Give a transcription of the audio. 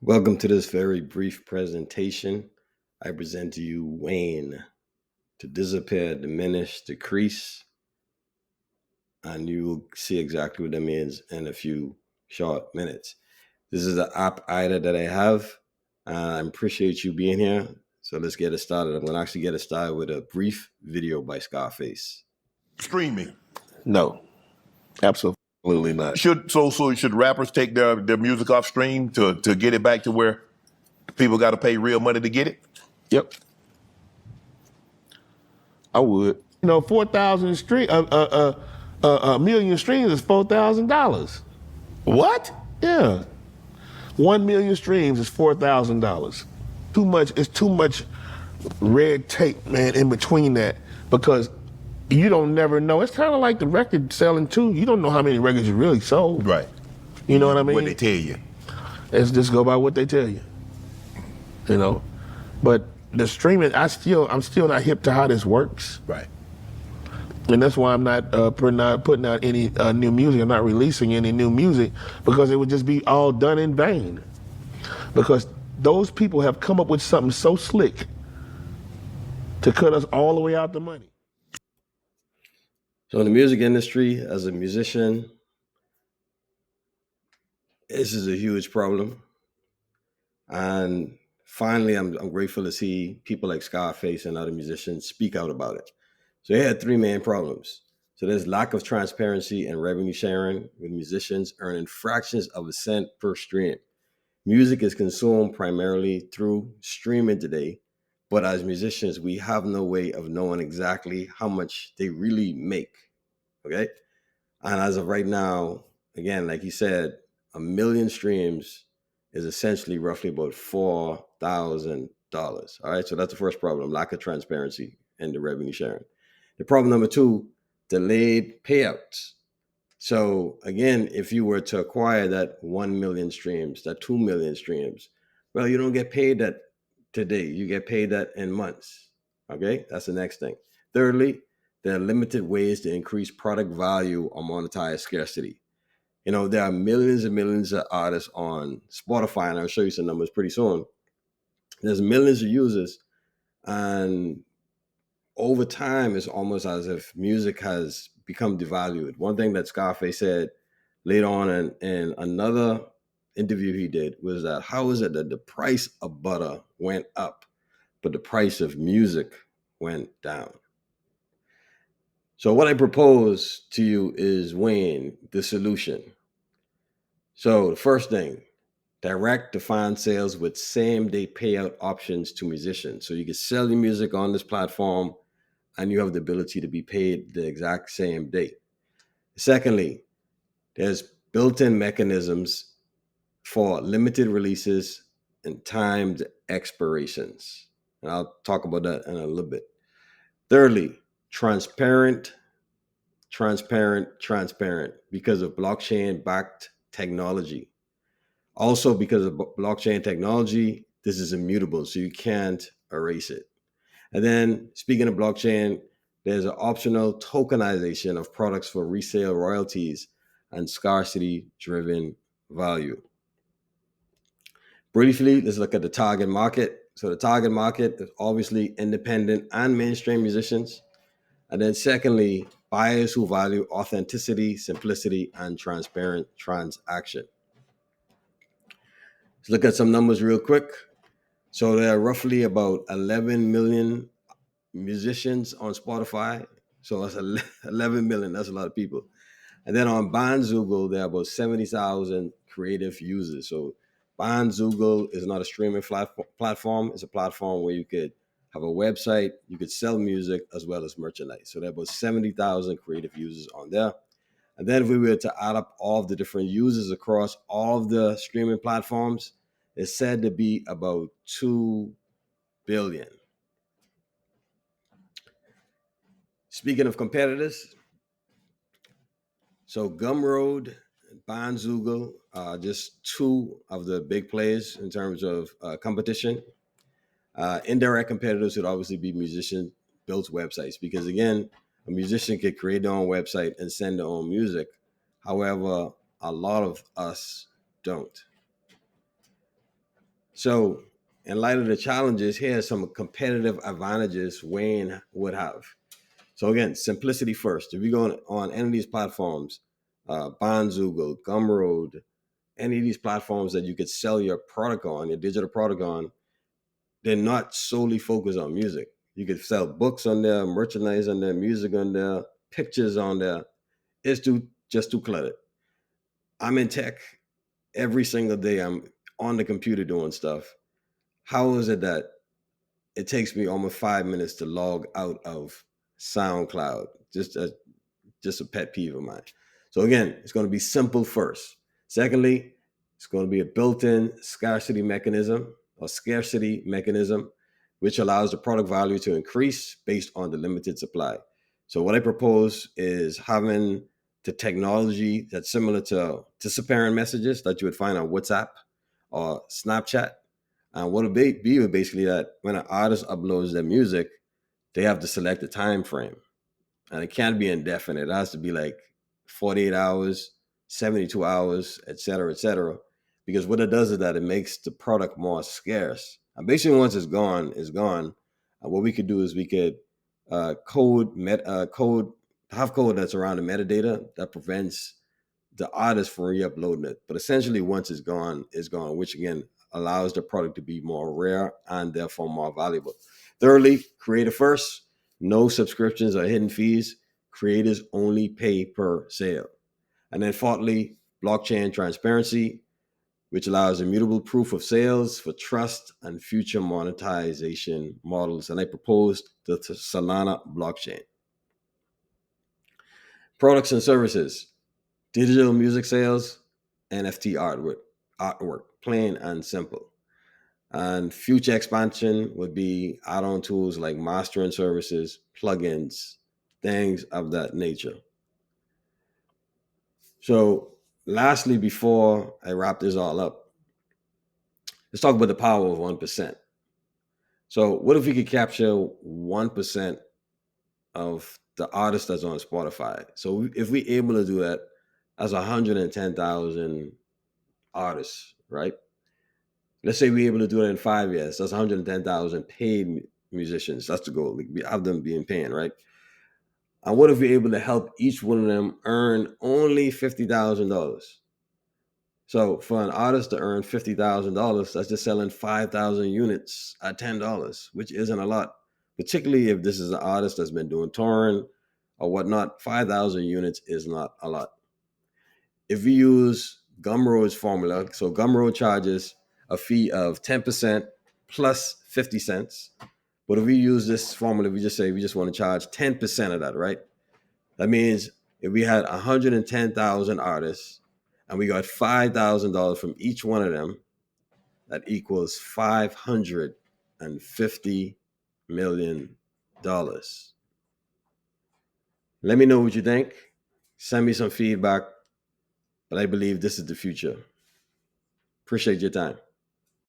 Welcome to this very brief presentation. I present to you Wayne to disappear, diminish, decrease, and you will see exactly what that means in a few short minutes. This is the app IDA that I have. I appreciate you being here. So let's get it started. I'm going to actually get it started with a brief video by Scarface. Streaming. No, absolutely not. Should rappers take their music off stream to get it back to where people got to pay real money to get it? Yep, I would. 4,000 stream, a million streams is $4,000. What? Yeah, 1 million streams is $4,000. Too much. It's too much red tape, man, in between that because you don't never know. It's kind of like the record selling too. You don't know how many records you really sold. Right. You know what I mean? What they tell you. Let's just go by what they tell you. But the streaming, I'm still not hip to how this works. Right. And that's why I'm not putting out any new music. I'm not releasing any new music because it would just be all done in vain. Because those people have come up with something so slick to cut us all the way out the money. So in the music industry, as a musician, this is a huge problem. And finally, I'm grateful to see people like Scarface and other musicians speak out about it. So they had three main problems. So there's lack of transparency and revenue sharing, with musicians earning fractions of a cent per stream. Music is consumed primarily through streaming today, but as musicians, we have no way of knowing exactly how much they really make. Okay. And as of right now, again, like you said, a million streams is essentially roughly about $4,000. All right. So that's the first problem, lack of transparency and the revenue sharing. The problem number two, delayed payouts. So again, if you were to acquire that 1 million streams, that 2 million streams, well, you don't get paid that today. You get paid that in months. Okay. That's the next thing. Thirdly, there are limited ways to increase product value or monetize scarcity. There are millions and millions of artists on Spotify, and I'll show you some numbers pretty soon. There's millions of users, and over time, it's almost as if music has become devalued. One thing that Scarface said later on in another interview he did was that how is it that the price of butter went up, but the price of music went down? So what I propose to you is, Wayne, the solution. So the first thing, direct to fan sales with same day payout options to musicians. So you can sell your music on this platform and you have the ability to be paid the exact same day. Secondly, there's built-in mechanisms for limited releases and timed expirations. And I'll talk about that in a little bit. Thirdly, transparent because of blockchain-backed technology. Also, because of blockchain technology, this is immutable, so you can't erase it. And then, speaking of blockchain, there's an optional tokenization of products for resale royalties and scarcity-driven value. Briefly, let's look at the target market. So the target market is obviously independent and mainstream musicians. And then secondly, buyers who value authenticity, simplicity, and transparent transaction. Let's look at some numbers real quick. So there are roughly about 11 million musicians on Spotify. So that's 11 million. That's a lot of people. And then on Bandzoogle, there are about 70,000 creative users. So Bandzoogle is not a streaming platform. It's a platform where you could have a website, you could sell music as well as merchandise. So there are about 70,000 creative users on there. And then if we were to add up all of the different users across all of the streaming platforms, it's said to be about 2 billion. Speaking of competitors, so Gumroad and Bandzoogle are just two of the big players in terms of competition. Indirect competitors would obviously be musician built websites because, again, a musician could create their own website and send their own music. However, a lot of us don't. So, in light of the challenges, here are some competitive advantages Wayne would have. So again, simplicity first. If you go on any of these platforms, Bonzoogle, Gumroad, any of these platforms that you could sell your product on, your digital product on, they're not solely focused on music. You could sell books on there, merchandise on there, music on there, pictures on there. It's just too cluttered. I'm in tech every single day. I'm on the computer doing stuff. How is it that it takes me almost 5 minutes to log out of SoundCloud? Just a pet peeve of mine. So again, it's going to be simple first. Secondly, it's going to be a built-in scarcity mechanism, which allows the product value to increase based on the limited supply. So what I propose is having the technology that's similar to disappearing messages that you would find on WhatsApp or Snapchat. And what it be would basically that when an artist uploads their music, they have to select a time frame. And it can't be indefinite. It has to be like 48 hours, 72 hours, et cetera, because what it does is that it makes the product more scarce. And basically, once it's gone, it's gone. And what we could do is we could have code that's around the metadata that prevents the artist from re-uploading it. But essentially, once it's gone, which again allows the product to be more rare and therefore more valuable. Thirdly, creative first. No subscriptions or hidden fees. Creators only pay per sale. And then fourthly, blockchain transparency, which allows immutable proof of sales for trust and future monetization models. And I proposed the Solana blockchain. Products and services, digital music sales, NFT artwork, plain and simple. And future expansion would be add-on tools like mastering services, plugins, things of that nature. So lastly, before I wrap this all up, let's talk about the power of 1%. So what if we could capture 1% of the artist that's on Spotify? So if we're able to do that, that's 110,000 artists, right? Let's say we're able to do it in 5 years. That's 110,000 paid musicians. That's the goal. We have them being paying, right? And what if we're able to help each one of them earn only $50,000? So for an artist to earn $50,000, that's just selling 5,000 units at $10, which isn't a lot. Particularly if this is an artist that's been doing touring or whatnot, 5,000 units is not a lot. If we use Gumroad's formula, so Gumroad charges a fee of 10% plus 50 cents. But if we use this formula, we just say we just want to charge 10% of that, right? That means if we had 110,000 artists and we got $5,000 from each one of them, that equals $550 million. Let me know what you think. Send me some feedback. But I believe this is the future. Appreciate your time.